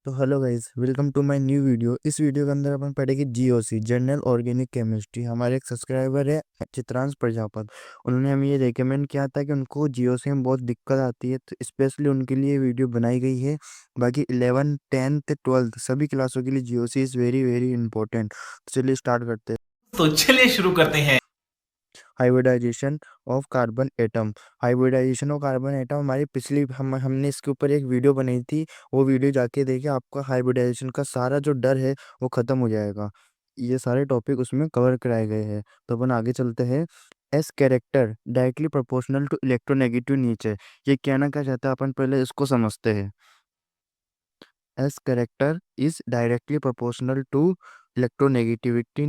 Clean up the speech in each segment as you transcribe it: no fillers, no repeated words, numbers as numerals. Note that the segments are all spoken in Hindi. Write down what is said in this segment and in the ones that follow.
तो hello guys, welcome to my new video. इस वीडियो के अंदर अपन पढ़ेंगे जीओसी, जनरल ऑर्गेनिक केमिस्ट्री। हमारे एक सब्सक्राइबर है चित्रांश प्रजापत। उन्होंने हमें ये रेकमेंड किया था कि उनको जीओसी में बहुत दिक्कत आती है, तो स्पेशली उनके लिए वीडियो बनाई गई है। बाकी 11th 10th 12th सभी क्लासों के लिए GOC is very very important. तो चलिए स्टार्ट करते हैं। तो चलिए शुरू करते हैं। Hybridization of carbon atom. Hybridization of carbon atom हमारी पिछली हमने इसके ऊपर एक वीडियो बनाई थी। वो वीडियो जाके देखिए, आपका हाइब्रिडाइजेशन का सारा जो डर है वो खत्म हो जाएगा। ये सारे टॉपिक उसमें कवर कराए गए हैं। तो अपन आगे चलते हैं। S character directly proportional to electronegative nature. ये कहना क्या चाहता है, अपन पहले इसको समझते हैं। S character is directly proportional to electronegative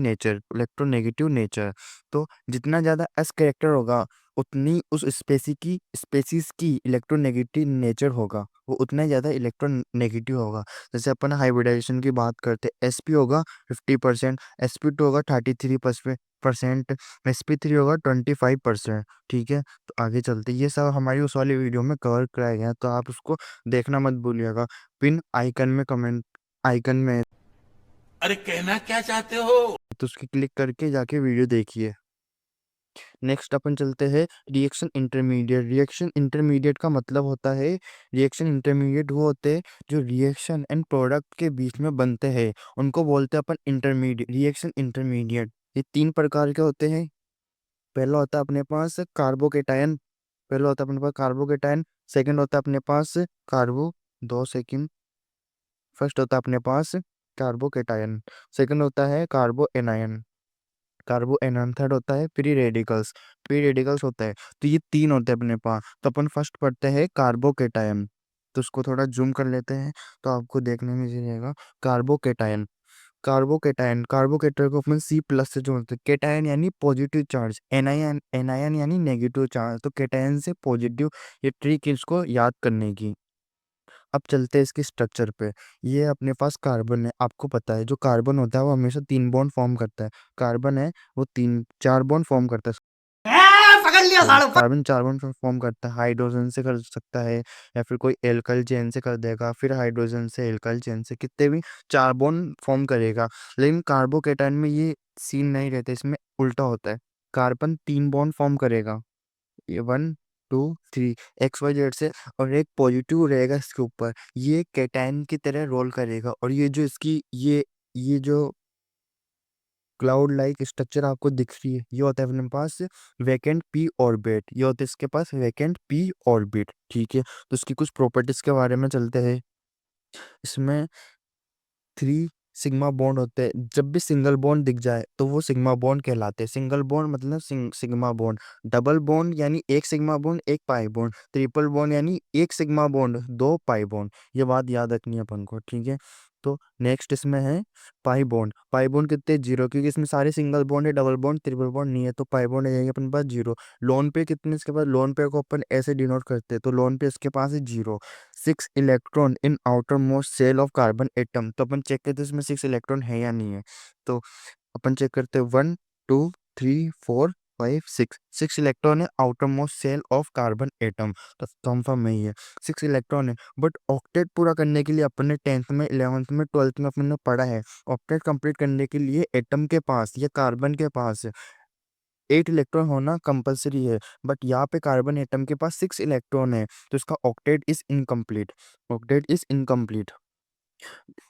nature. तो जितना ज़्यादा एस कैरेक्टर होगा, उतनी उस स्पेसीज की इलेक्ट्रोनेगेटिव नेचर होगा, वो उतना ही ज़्यादा इलेक्ट्रोनेगेटिव होगा। जैसे अपन हाइब्रिडाइजेशन की बात करते हैं, एस पी होगा 50%, sp2 होगा 33%, sp3 होगा 25%। ठीक है, तो आगे चलते, ये सब हमारी उस वाली वीडियो में कवर कराया गया है, तो आप उसको देखना मत भूलिएगा। पिन आइकन में कमेंट आइकन में अरे कहना क्या चाहते हो? तो उसकी क्लिक करके जाके वीडियो देखिए। नेक्स्ट अपन चलते हैं रिएक्शन इंटरमीडिएट। रिएक्शन इंटरमीडिएट का मतलब होता है, रिएक्शन इंटरमीडिएट वो होते हैं जो रिएक्शन एंड प्रोडक्ट के बीच में बनते हैं, उनको बोलते हैं अपन इंटरमीडिएट, रिएक्शन इंटरमीडिएट। ये तीन प्रकार के होते हैं। पहला होता है अपने पास कार्बोकेटायन। पहला होता है अपने पास कार्बोकेटायन। सेकंड होता है अपने पास कार्बो 2 सेकंड। फर्स्ट होता है अपने पास कार्बोकेटायन। सेकंड होता है कार्बो एनायन। कार्बो एनायन। थर्ड होता है प्री रेडिकल्स। प्री रेडिकल्स होता है। तो ये तीन होते हैं अपने पास। तो अपन फर्स्ट पढ़ते हैं कार्बोकेटायन। तो उसको थोड़ा जूम कर लेते हैं, तो आपको देखने में इजी रहेगा। कार्बोकेटायन। कार्बोकेटायन को अपन सी प्लस से जोड़ते हैं। केटायन यानी पॉजिटिव चार्ज, एनायन एनायन यानी नेगेटिव चार्ज। तो केटायन से पॉजिटिव। ये ट्रिक इसको याद करने की। अब चलते हैं इसके स्ट्रक्चर पे। ये अपने पास कार्बन है, आपको पता है जो कार्बन होता है वो हमेशा 3 बॉन्ड फॉर्म करता है। कार्बन है वो 3 4 बॉन्ड फॉर्म करता है। पकड़ लिया सॉरी, साड़ू कार्बन 4 बॉन्ड फॉर्म करता है। हाइड्रोजन से कर सकता है, या फिर कोई एल्काइल चेन से कर देगा, फिर हाइड्रोजन से एल्काइल चेन से, कितने भी 4 बॉन्ड फॉर्म करेगा। लेकिन कार्बोकेटायन में ये सीन नहीं रहता, इसमें उल्टा होता है। कार्बन 3 बॉन्ड फॉर्म करेगा, ये 1 2 3 XYZ से, और एक पॉजिटिव रहेगा इसके ऊपर। ये कैटायन की तरह रोल करेगा, और ये जो इसकी ये जो क्लाउड लाइक स्ट्रक्चर आपको दिख रही है, ये होता है अपने पास वैकेंट पी ऑर्बिट। ये होता है इसके पास वैकेंट पी ऑर्बिट। ठीक है, तो इसकी कुछ प्रॉपर्टीज के बारे में चलते हैं। इसमें 3 सिग्मा बॉन्ड होते हैं। जब भी सिंगल बॉन्ड दिख जाए तो वो सिग्मा बॉन्ड कहलाते हैं। सिंगल बॉन्ड मतलब सिग्मा बॉन्ड। डबल बॉन्ड यानी एक सिग्मा बॉन्ड एक पाई बॉन्ड। ट्रिपल बॉन्ड यानी एक सिग्मा बॉन्ड 2 पाई बॉन्ड। ये बात याद रखनी है अपन को, ठीक है। तो नेक्स्ट इसमें है पाई बॉन्ड। पाई बॉन्ड कितने? 0, क्योंकि इसमें सारे सिंगल बॉन्ड है, डबल बॉन्ड ट्रिपल बॉन्ड नहीं है, तो पाई बॉन्ड आ जाएंगे अपने पास 0। लोन पे कितने इसके पास? लोन पे को अपन ऐसे डिनोट करते हैं, तो लोन पे इसके पास है 0। 6 electron in outermost shell of carbon atom. तो अपन चेक करते हैं इसमें 6 इलेक्ट्रॉन है या नहीं है। तो अपन चेक करते हैं 1 2 3 4 5 6। 6 इलेक्ट्रॉन है outermost shell of carbon atom. तो कंफर्म में ही है 6 इलेक्ट्रॉन है। बट ऑक्टेट पूरा करने के लिए अपन ने 10th में 11th में 12th में अपन ने पढ़ा है, ऑक्टेट कंप्लीट करने के लिए एटम के पास या कार्बन के पास 8 इलेक्ट्रॉन होना कंपलसरी है। बट यहाँ पे कार्बन एटम के पास 6 इलेक्ट्रॉन है, तो इसका octet is incomplete. Octet is incomplete.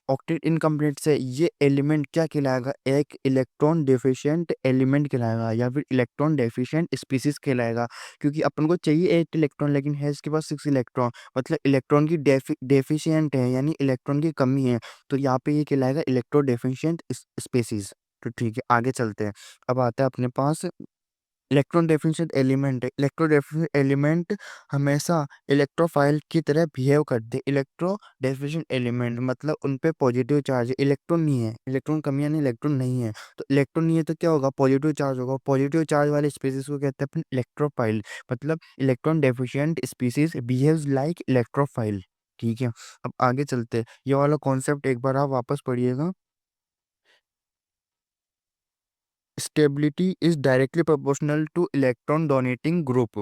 Octet incomplete से ये एलिमेंट क्या कहलाएगा? एक इलेक्ट्रॉन डेफिशिएंट एलिमेंट कहलाएगा, या फिर इलेक्ट्रॉन डेफिशिएंट स्पीसीज कहलाएगा। क्योंकि अपन को चाहिए 8 इलेक्ट्रॉन, लेकिन है इसके पास 6 इलेक्ट्रॉन, मतलब इलेक्ट्रॉन की डेफिशिएंट है, यानी इलेक्ट्रॉन की कमी है। तो यहाँ पे ये कहलाएगा इलेक्ट्रो डेफिशिएंट स्पीसीज। तो ठीक है, आगे चलते हैं। अब आता है अपने पास इलेक्ट्रॉन डेफिशिएंट एलिमेंट है। इलेक्ट्रो डेफिशिएंट एलिमेंट हमेशा इलेक्ट्रोफाइल की तरह बिहेव करते हैं। इलेक्ट्रो डेफिशिएंट एलिमेंट मतलब उन पे पॉजिटिव चार्ज है, इलेक्ट्रॉन नहीं है। इलेक्ट्रॉन कमी यानी इलेक्ट्रॉन नहीं है, तो इलेक्ट्रॉन नहीं है तो क्या होगा? पॉजिटिव चार्ज होगा। पॉजिटिव चार्ज वाले स्पीसीज को कहते हैं अपन इलेक्ट्रोफाइल। मतलब electron deficient species behaves like electrophile. ठीक है, अब आगे चलते हैं। ये वाला कॉन्सेप्ट एक बार आप वापस पढ़िएगा। stability is directly proportional to electron donating group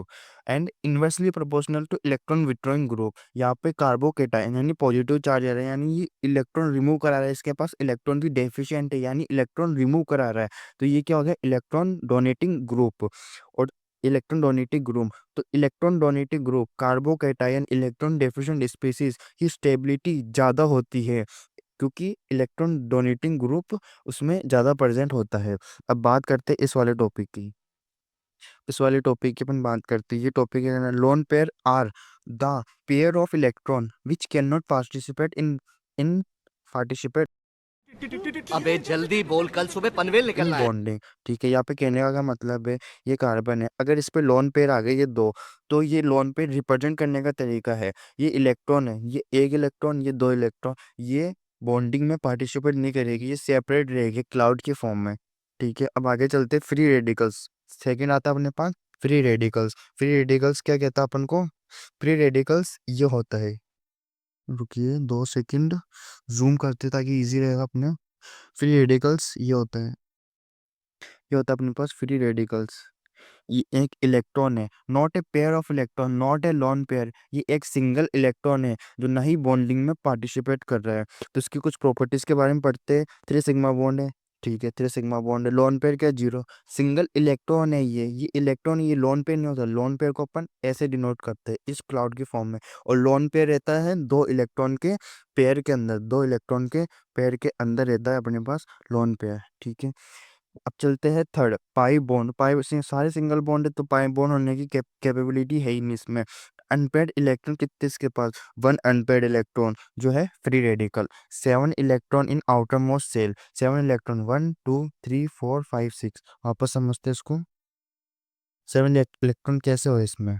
and inversely proportional to electron withdrawing group। यहाँ पे कार्बोकेटाइन यानी पॉजिटिव चार्ज आ रहा है, यानी ये इलेक्ट्रॉन रिमूव करा रहा है, इसके पास इलेक्ट्रॉन भी डेफिशिएंट है यानी इलेक्ट्रॉन रिमूव करा रहा है, तो ये क्या हो गया, इलेक्ट्रॉन डोनेटिंग ग्रुप। और इलेक्ट्रॉन डोनेटिंग ग्रुप, तो electron donating group carbocation electron deficient species की स्टेबिलिटी ज़्यादा होती है क्योंकि इलेक्ट्रॉन डोनेटिंग ग्रुप उसमें ज़्यादा प्रेजेंट होता है। अब बात करते हैं इस वाले टॉपिक की। इस वाले टॉपिक की अपन बात करते हैं, ये टॉपिक है lone pair are the pair of electron which cannot participate in in participate अबे जल्दी बोल, कल सुबह पनवेल इन निकलना है। बॉन्डिंग। ठीक है, यहाँ पे कहने का मतलब है ये कार्बन है, अगर इस पे लोन पेयर आ गए ये दो, तो ये लोन पेयर रिप्रेजेंट करने का तरीका है, ये इलेक्ट्रॉन है, ये एक इलेक्ट्रॉन, ये दो इलेक्ट्रॉन, ये बॉन्डिंग में पार्टिसिपेट नहीं करेगी, ये सेपरेट रहेगी क्लाउड के फॉर्म में। ठीक है, अब आगे चलते फ्री रेडिकल्स। सेकेंड आता है अपने पास फ्री रेडिकल्स। फ्री रेडिकल्स क्या कहता है अपन को, फ्री रेडिकल्स ये होता है, रुकिए 2 सेकंड जूम करते ताकि इजी रहेगा अपने। फ्री रेडिकल्स ये होता है, ये होता है अपने पास फ्री रेडिकल्स। ये एक इलेक्ट्रॉन है, not a pair of electron, not a lone pair, ये एक सिंगल इलेक्ट्रॉन है जो नहीं बॉन्डिंग में पार्टिसिपेट कर रहा है। तो इसकी कुछ प्रॉपर्टीज के बारे में पढ़ते हैं। 3 सिग्मा बॉन्ड है, ठीक है, 3 सिग्मा बॉन्ड है, लॉन पेयर क्या, जीरो, सिंगल इलेक्ट्रॉन है, ये इलेक्ट्रॉन, ये लॉन पेयर नहीं होता, लॉन पेयर को अपन ऐसे डिनोट करते हैं इस क्लाउड के फॉर्म में। और लॉन पेयर रहता है दो इलेक्ट्रॉन के पेयर के अंदर, दो इलेक्ट्रॉन के पेयर के अंदर रहता है अपने पास लॉन पेयर। ठीक है, अब चलते हैं थर्ड पाई बॉन्ड। पाई सारे सिंगल बॉन्ड है तो पाई बॉन्ड होने की कैपेबिलिटी है ही नहीं इसमें। अनपेड इलेक्ट्रॉन कितने इसके पास, वन अनपेड इलेक्ट्रॉन जो है free radical. 7 electron in outermost shell, 7 electron, 1 2 3 4 5 6। वापस समझते हैं इसको, 7 इलेक्ट्रॉन कैसे हो इसमें,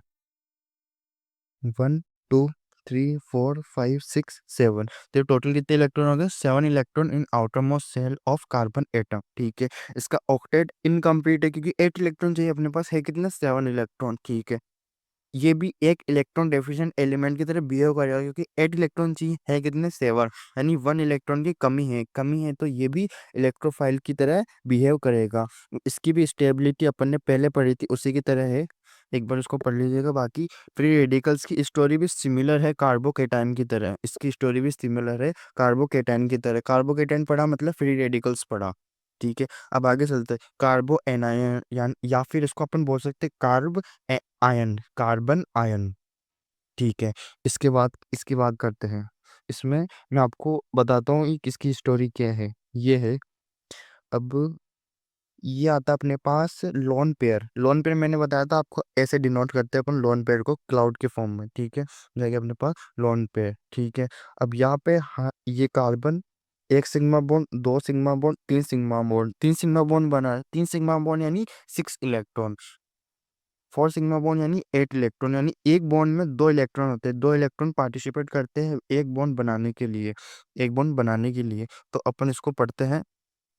1 2 3 4 5 6 7, तो टोटल कितने इलेक्ट्रॉन हो गए, 7 electron in outermost shell of carbon atom. ठीक है, इसका ऑक्टेट इनकम्प्लीट है क्योंकि 8 इलेक्ट्रॉन चाहिए, अपने पास है कितने, 7 इलेक्ट्रॉन। ठीक है, ये भी एक इलेक्ट्रॉन डेफिशिएंट एलिमेंट की तरह बिहेव करेगा क्योंकि 8 इलेक्ट्रॉन चाहिए, है कितने, 7, यानी 1 इलेक्ट्रॉन की कमी है तो ये भी इलेक्ट्रोफाइल की तरह बिहेव करेगा। इसकी भी स्टेबिलिटी अपन ने पहले पढ़ी थी उसी की तरह है, एक बार उसको पढ़ लीजिएगा। बाकी फ्री रेडिकल्स की स्टोरी भी सिमिलर है कार्बोकेटाइन की तरह, इसकी स्टोरी भी सिमिलर है कार्बोकेटाइन की तरह। कार्बोकेटाइन पढ़ा मतलब फ्री रेडिकल्स पढ़ा। ठीक है, अब आगे चलते हैं कार्बो एनायन या फिर इसको अपन बोल सकते हैं कार्ब आयन, कार्बन आयन। ठीक है, इसकी बात करते हैं। इसमें मैं आपको बताता हूँ कि किसकी स्टोरी क्या है, ये है। अब ये आता है अपने पास लोन पेयर। लोन पेयर मैंने बताया था आपको, ऐसे डिनोट करते हैं अपन लोन पेयर को क्लाउड के फॉर्म में। ठीक है, जाएगा अपने पास लोन पेयर। ठीक है, अब यहाँ पे हाँ ये carbon 1 sigma bond, 2 sigma bond, 3 sigma bond, 3 sigma bond बना है, 3 सिग्मा बॉन्ड यानी 6 इलेक्ट्रॉन, 4 सिग्मा बॉन्ड यानी 8 इलेक्ट्रॉन, यानी एक बॉन्ड में दो इलेक्ट्रॉन होते हैं, दो इलेक्ट्रॉन पार्टिसिपेट करते हैं एक बॉन्ड बनाने के लिए, एक बॉन्ड बनाने के लिए। तो अपन इसको पढ़ते हैं,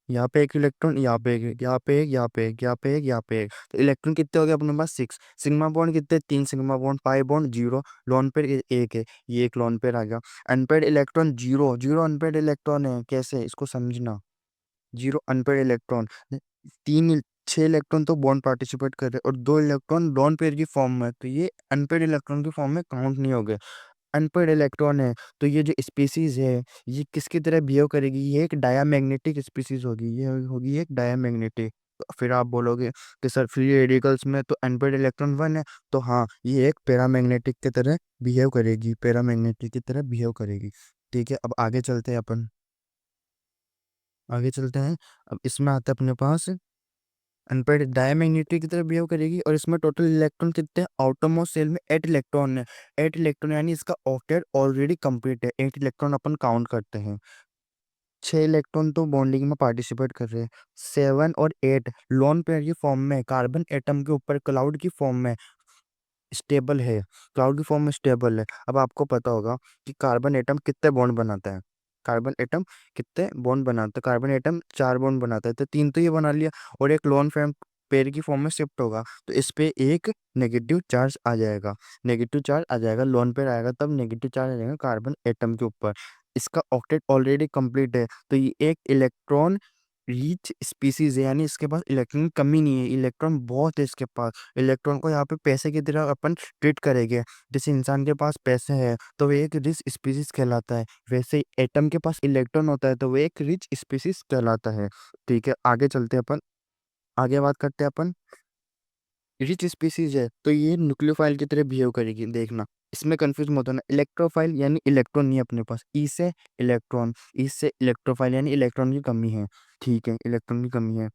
यहाँ पे एक इलेक्ट्रॉन, यहाँ पे एक, यहाँ पे एक, यहाँ पे एक, यहाँ पे एक, यहाँ पे एक, तो इलेक्ट्रॉन कितने हो गए अपने पास, 6। सिग्मा बॉन्ड कितने, 3 sigma bond, pi bond zero, lone pair एक है, ये एक लोन पेयर आ गया। Unpaired electron zero, zero unpaired electron है, कैसे इसको समझना, जीरो अनपेड इलेक्ट्रॉन, तीन 6 इलेक्ट्रॉन तो बॉन्ड पार्टिसिपेट कर रहे हैं और दो इलेक्ट्रॉन लोन पेयर की फॉर्म में, तो ये अनपेड इलेक्ट्रॉन की फॉर्म में काउंट नहीं हो गए। अनपेड इलेक्ट्रॉन है तो ये जो स्पीसीज है ये किसकी तरह बिहेव करेगी, ये एक डायामैग्नेटिक स्पीसीज होगी, ये होगी एक डायामैग्नेटिक। तो फिर आप बोलोगे कि सर फ्री रेडिकल्स में तो अनपेड इलेक्ट्रॉन 1 है, तो हाँ ये एक पैरामैग्नेटिक की तरह बिहेव करेगी, पैरामैग्नेटिक की तरह बिहेव करेगी। ठीक है, अब आगे चलते हैं अपन, आगे चलते हैं। अब इसमें आता है अपने पास अनपेड डायमैग्नेटिक की तरह बिहेव करेगी और इसमें टोटल इलेक्ट्रॉन कितने हैं, आउटरमोस्ट सेल में 8 इलेक्ट्रॉन है, 8 इलेक्ट्रॉन यानी इसका ऑक्टेट ऑलरेडी कंप्लीट है, 8 इलेक्ट्रॉन अपन काउंट करते हैं। 6 इलेक्ट्रॉन तो बॉन्डिंग में पार्टिसिपेट कर रहे हैं, 7 और 8 लोन पेयर की फॉर्म में, कार्बन एटम के ऊपर क्लाउड की फॉर्म में स्टेबल है, क्लाउड की फॉर्म में स्टेबल है। अब आपको पता होगा कि कार्बन एटम कितने बॉन्ड बनाता है, कार्बन एटम कितने बॉन्ड बनाता है, कार्बन एटम 4 बॉन्ड बनाता है, तो 3 तो ये बना लिया और एक लोन फॉर्म पेयर की फॉर्म में शिफ्ट होगा, तो इस पे एक नेगेटिव चार्ज आ जाएगा, नेगेटिव चार्ज आ जाएगा, लोन पेयर आएगा तब नेगेटिव चार्ज आ जाएगा कार्बन एटम के ऊपर। इसका ऑक्टेट ऑलरेडी कंप्लीट है तो ये एक इलेक्ट्रॉन रिच स्पीसीज है, यानी इसके पास इलेक्ट्रॉन की कमी नहीं है, इलेक्ट्रॉन बहुत है इसके पास। इलेक्ट्रॉन को यहाँ पे पैसे की तरह अपन ट्रीट करेंगे। जैसे इंसान के पास पैसे है तो वो एक रिच स्पीसीज कहलाता है, वैसे ही एटम के पास इलेक्ट्रॉन होता है तो वो एक रिच स्पीसीज कहलाता है। ठीक है, आगे चलते हैं अपन, आगे बात करते हैं अपन। रिच स्पीसीज है तो ये न्यूक्लियोफाइल की तरह बिहेव करेगी, देखना इसमें कंफ्यूज मत होना। इलेक्ट्रोफाइल यानी इलेक्ट्रॉन नहीं है अपने पास, ई से इलेक्ट्रॉन, ई से इलेक्ट्रोफाइल यानी इलेक्ट्रॉन की कमी है। ठीक है, इलेक्ट्रॉन की कमी है।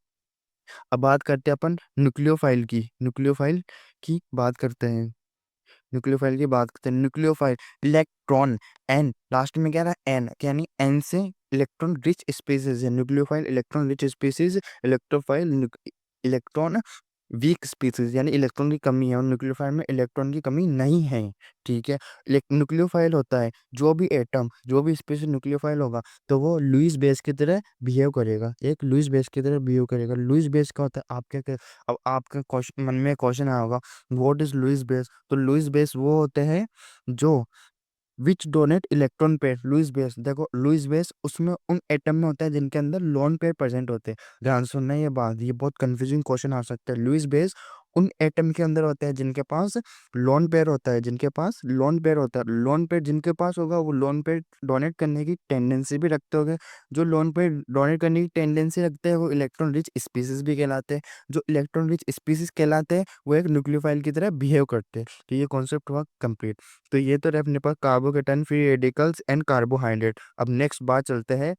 अब बात करते हैं अपन न्यूक्लियोफाइल की, न्यूक्लियोफाइल की बात करते हैं, न्यूक्लियोफाइल की बात करते हैं। न्यूक्लियोफाइल इलेक्ट्रॉन, एन लास्ट में क्या रहा, एन यानी एन से इलेक्ट्रॉन रिच स्पीसीज है nucleophile, electron rich species. Electrophile electron weak species यानी इलेक्ट्रॉन की कमी है, और न्यूक्लियोफाइल में इलेक्ट्रॉन की कमी नहीं है। ठीक है, न्यूक्लियोफाइल होता है जो भी एटम, जो भी स्पीसीज न्यूक्लियोफाइल होगा तो वो लुईस बेस की तरह बिहेव करेगा, एक लुईस बेस की तरह बिहेव करेगा। लुईस बेस क्या होता है, अब आपके क्वेश्चन मन में क्वेश्चन आया होगा, व्हाट इज लुईस बेस? तो लुईस बेस वो होते हैं जो which donate electron pair. Lewis base, देखो लुईस बेस उसमें उन एटम में होता है जिनके अंदर लोन पेयर प्रेजेंट होते हैं। ध्यान सुनना ये बात, ये बहुत कंफ्यूजिंग क्वेश्चन आ सकता है। लुईस बेस उन एटम के अंदर होता है जिनके पास लोन पेयर होता है, जिनके पास लोन पेयर होता है। लोन पेयर जिनके पास होगा वो लोन पेयर डोनेट करने की टेंडेंसी भी रखते होंगे। जो लोन पेयर डोनेट करने की टेंडेंसी रखते हैं वो इलेक्ट्रॉन रिच स्पीसीज भी कहलाते हैं। जो इलेक्ट्रॉन रिच स्पीसीज कहलाते हैं वो एक न्यूक्लियोफाइल की तरह बिहेव करते हैं। तो ये कॉन्सेप्ट हुआ कंप्लीट। तो ये तो रहे अपने पास carbocation, free radicals and carbohydrate. अब नेक्स्ट बात चलते हैं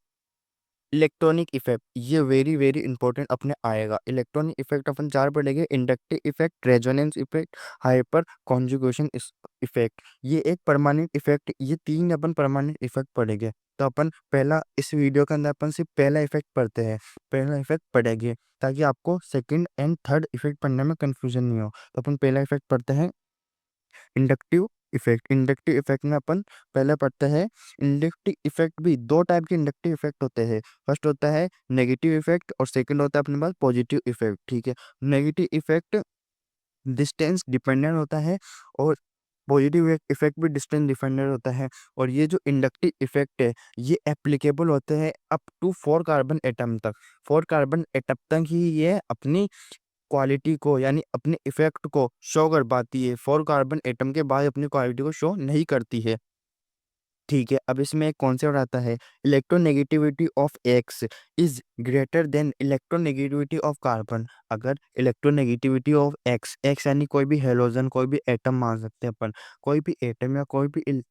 इलेक्ट्रॉनिक इफेक्ट। ये वेरी वेरी इंपॉर्टेंट अपने आएगा। इलेक्ट्रॉनिक इफेक्ट अपन चार पढ़ेंगे, inductive effect, resonance effect, hyperconjugation effect. ये एक परमानेंट इफेक्ट, ये तीन अपन परमानेंट इफेक्ट पढ़ेंगे। तो अपन पहला इस वीडियो के अंदर अपन सिर्फ पहला इफेक्ट पढ़ते हैं, पहला इफेक्ट पढ़ेंगे ताकि आपको सेकंड एंड थर्ड इफेक्ट पढ़ने में कंफ्यूजन नहीं हो। तो अपन पहला इफेक्ट पढ़ते हैं, इंडक्टिव इफेक्ट। इंडक्टिव इफेक्ट में अपन पहले पढ़ते हैं, इंडक्टिव इफेक्ट भी दो टाइप के इंडक्टिव इफेक्ट होते हैं। फर्स्ट होता है नेगेटिव इफेक्ट और सेकंड होता है अपने पास पॉजिटिव इफेक्ट। ठीक है, नेगेटिव इफेक्ट डिस्टेंस डिपेंडेंट होता है और पॉजिटिव इफेक्ट भी डिस्टेंस डिपेंडेंट होता है। और ये जो इंडक्टिव इफेक्ट है ये एप्लीकेबल होते हैं अप टू 4 कार्बन एटम तक। 4 कार्बन एटम तक ही ये अपनी क्वालिटी को यानी अपने इफेक्ट को शो कर पाती है। 4 कार्बन एटम के बाद अपनी क्वालिटी को शो नहीं करती है। ठीक है, अब इसमें एक कॉन्सेप्ट आता है, electronegativity of x is greater than electronegativity of carbon. अगर इलेक्ट्रोनेगेटिविटी ऑफ एक्स, एक्स यानी कोई भी हेलोजन, कोई भी एटम मान सकते हैं अपन, कोई भी एटम या कोई भी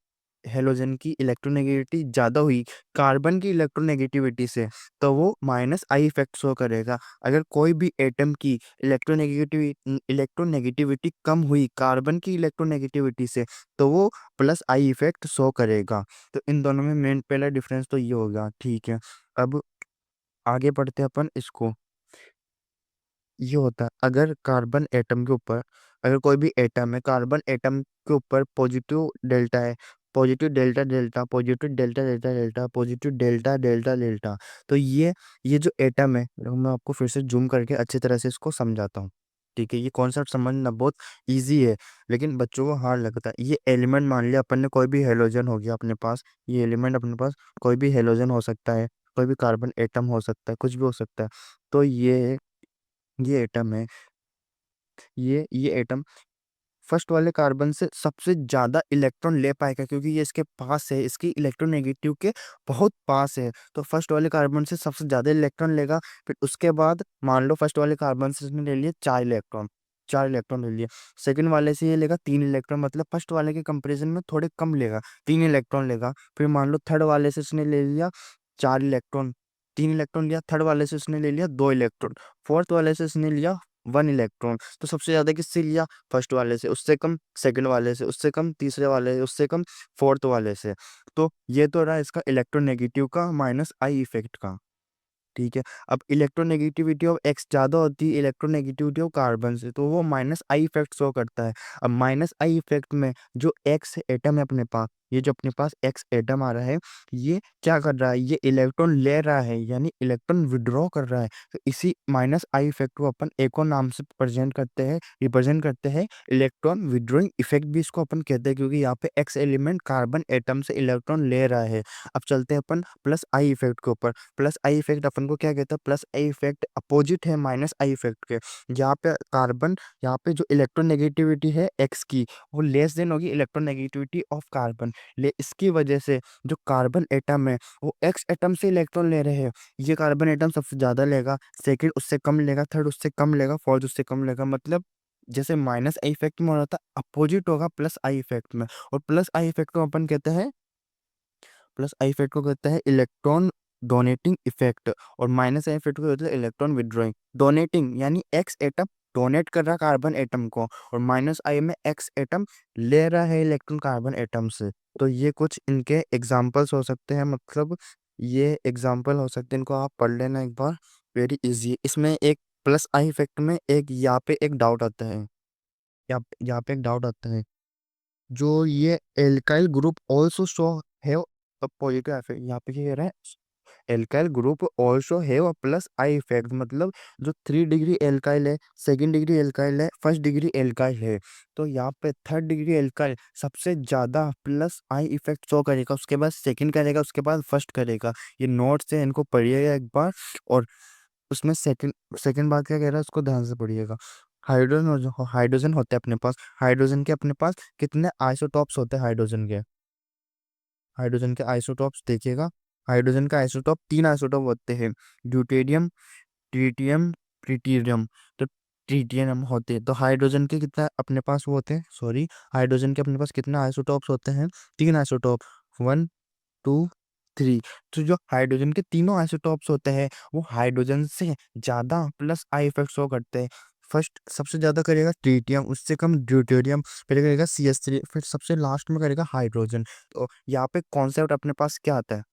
हेलोजन की इलेक्ट्रोनेगेटिविटी ज़्यादा हुई कार्बन की इलेक्ट्रोनेगेटिविटी से तो वो माइनस आई इफेक्ट शो करेगा। अगर कोई भी एटम की इलेक्ट्रोनेगेटिविटी कम हुई कार्बन की इलेक्ट्रोनेगेटिविटी से तो वो प्लस आई इफेक्ट शो करेगा। तो इन दोनों में मेन पहला डिफरेंस तो ये होगा। ठीक है, अब आगे बढ़ते हैं अपन इसको। ये होता है अगर कार्बन एटम के ऊपर, अगर कोई भी एटम है, कार्बन एटम के ऊपर पॉजिटिव डेल्टा है, positive delta delta, positive delta delta delta, positive delta delta delta, तो ये जो एटम है, देखो मैं आपको फिर से जूम करके अच्छी तरह से इसको समझाता हूँ। ठीक है, ये कॉन्सेप्ट समझना बहुत इजी है लेकिन बच्चों को हार्ड लगता है। ये एलिमेंट मान लिया अपन ने, कोई भी हेलोजन हो गया अपने पास, ये एलिमेंट अपने पास कोई भी हेलोजन हो सकता है, कोई भी कार्बन एटम हो सकता है, कुछ भी हो सकता है। तो ये एटम है, ये एटम फर्स्ट वाले कार्बन से सबसे ज्यादा इलेक्ट्रॉन ले पाएगा क्योंकि ये इसके पास है, इसकी इलेक्ट्रोनेगेटिव के बहुत पास है। तो फर्स्ट वाले कार्बन से सबसे ज्यादा इलेक्ट्रॉन लेगा। फिर उसके बाद मान लो फर्स्ट वाले कार्बन से इसने ले लिए 4 इलेक्ट्रॉन, 4 इलेक्ट्रॉन ले लिए। सेकंड वाले से ये लेगा 3 इलेक्ट्रॉन, मतलब फर्स्ट वाले के कंपैरिजन में थोड़े कम लेगा, 3 इलेक्ट्रॉन लेगा। फिर मान लो थर्ड वाले से इसने ले लिया 4 इलेक्ट्रॉन, 3 इलेक्ट्रॉन लिया। थर्ड वाले से उसने ले लिया 2 इलेक्ट्रॉन। फोर्थ वाले से उसने लिया 1 इलेक्ट्रॉन। तो सबसे ज्यादा किससे लिया, फर्स्ट वाले से, उससे कम सेकंड वाले से, उससे कम तीसरे वाले से, उससे कम फोर्थ वाले से। तो ये तो रहा इसका इलेक्ट्रोनेगेटिव का माइनस आई इफेक्ट का। ठीक है, अब इलेक्ट्रोनेगेटिविटी ऑफ एक्स ज्यादा होती है इलेक्ट्रोनेगेटिविटी ऑफ कार्बन से तो वो माइनस आई इफेक्ट शो करता है। अब माइनस आई इफेक्ट में जो एक्स एटम है अपने पास, ये जो अपने पास x एटम आ रहा है, ये क्या कर रहा है, ये इलेक्ट्रॉन ले रहा है यानी इलेक्ट्रॉन विड्रॉ कर रहा है। तो इसी माइनस आई इफेक्ट को अपन एक और नाम से रिप्रेजेंट करते हैं इलेक्ट्रॉन विड्रॉइंग इफेक्ट भी इसको अपन कहते हैं, क्योंकि यहाँ पे x एलिमेंट कार्बन एटम से इलेक्ट्रॉन ले रहा है। अब चलते हैं अपन प्लस आई इफेक्ट के ऊपर। प्लस आई इफेक्ट अपन को क्या कहता है, प्लस आई इफेक्ट अपोजिट है माइनस आई इफेक्ट के। यहाँ पे जो इलेक्ट्रोनेगेटिविटी है x की, वो लेस देन होगी इलेक्ट्रोनेगेटिविटी ऑफ कार्बन। ले इसकी वजह से जो कार्बन एटम है वो x एटम से इलेक्ट्रॉन ले रहे हैं। ये कार्बन एटम सबसे ज़्यादा लेगा, सेकंड उससे कम लेगा, थर्ड उससे कम लेगा, फोर्थ उससे कम लेगा। मतलब जैसे माइनस आई इफेक्ट में हो रहा था, अपोजिट होगा प्लस आई इफेक्ट में। और प्लस आई इफेक्ट को अपन कहते हैं, प्लस आई इफेक्ट को कहते हैं इलेक्ट्रॉन डोनेटिंग इफेक्ट, और माइनस आई इफेक्ट को कहते हैं इलेक्ट्रॉन विड्रॉइंग। डोनेटिंग यानी एक्स एटम डोनेट कर रहा कार्बन एटम को, और माइनस आई में एक्स एटम ले रहा है इलेक्ट्रॉन कार्बन एटम से। तो ये कुछ इनके एग्जाम्पल्स हो सकते हैं, मतलब ये एग्जाम्पल हो सकते हैं, इनको आप पढ़ लेना एक बार, वेरी इजी। इसमें एक प्लस आई इफेक्ट में एक यहाँ पे एक डाउट आता है, यहाँ पे एक डाउट आता है, जो ये alkyl group also show have a positive effect. यहाँ पे क्या कह रहा है, alkyl group also have a plus I effect, मतलब जो 3 डिग्री एल्काइल है, सेकंड डिग्री एल्काइल है, फर्स्ट डिग्री एल्काइल है, तो यहाँ पे थर्ड डिग्री एल्काइल सबसे ज्यादा प्लस आई इफेक्ट शो करेगा, उसके बाद सेकंड करेगा, उसके बाद फर्स्ट करेगा। ये नोट से इनको पढ़िएगा एक बार, और उसमें सेकंड सेकंड बात क्या कह रहा है उसको ध्यान से पढ़िएगा। हाइड्रोजन होते हैं अपने पास, हाइड्रोजन के अपने पास कितने आइसोटॉप्स होते हैं, हाइड्रोजन के आइसोटॉप्स देखिएगा। हाइड्रोजन का आइसोटॉप 3 आइसोटॉप होते हैं, ड्यूटेरियम, ट्रिटियम, ट्रिटियम। तो ट्रिटियम होते हैं, तो हाइड्रोजन के कितना अपने पास वो होते हैं, सॉरी, हाइड्रोजन के अपने पास कितने आइसोटॉप्स होते हैं, 3 आइसोटॉप, 1 2 3। तो जो हाइड्रोजन के तीनों आइसोटॉप्स होते हैं वो हाइड्रोजन से ज्यादा प्लस आई इफेक्ट शो करते हैं। फर्स्ट सबसे ज्यादा करेगा ट्रिटियम, उससे कम ड्यूटेरियम, फिर करेगा CH3, फिर सबसे लास्ट में करेगा हाइड्रोजन। तो यहाँ पे कॉन्सेप्ट अपने पास क्या आता है,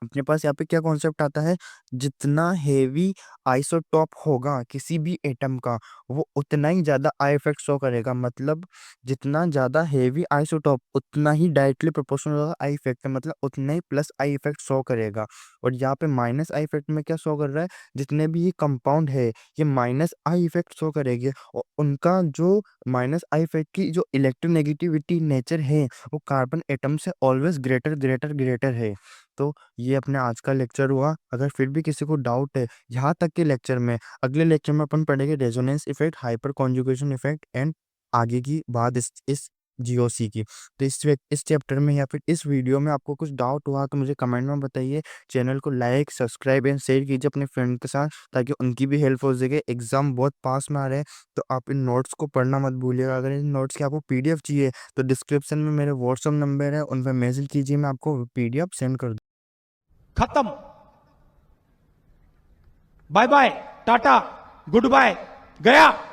अपने पास यहाँ पे क्या कॉन्सेप्ट आता है, जितना हेवी आइसोटॉप होगा किसी भी एटम का, वो उतना ही ज्यादा आई इफेक्ट शो करेगा। मतलब जितना ज्यादा हेवी आइसोटॉप उतना ही डायरेक्टली प्रोपोर्शनल होगा आई इफेक्ट, मतलब उतना ही प्लस आई इफेक्ट शो करेगा। और यहाँ पे माइनस आई इफेक्ट में क्या शो कर रहा है, जितने भी ये कंपाउंड है ये माइनस आई इफेक्ट शो करेगी, और उनका जो माइनस आई इफेक्ट की जो इलेक्ट्रोनेगेटिविटी नेचर है वो कार्बन एटम से ऑलवेज ग्रेटर ग्रेटर ग्रेटर है। तो ये अपने आज का लेक्चर हुआ। अगर फिर भी किसी को डाउट है यहाँ तक के लेक्चर में, अगले लेक्चर में अपन पढ़ेंगे resonance effect, hyperconjugation effect, and आगे की बात इस जीओसी की। तो इस चैप्टर में या फिर इस वीडियो में आपको कुछ डाउट हुआ तो मुझे कमेंट में बताइए। चैनल को लाइक, सब्सक्राइब एंड शेयर कीजिए अपने फ्रेंड के साथ, ताकि उनकी भी हेल्प हो सके। एग्जाम बहुत पास में आ रहे हैं, तो आप इन नोट्स को पढ़ना मत भूलिएगा। अगर इन नोट्स की आपको PDF चाहिए तो डिस्क्रिप्शन में मेरे व्हाट्सअप नंबर है, उन पर मैसेज कीजिए, मैं आपको PDF सेंड कर खत्म। Bye bye, tata, goodbye, गया।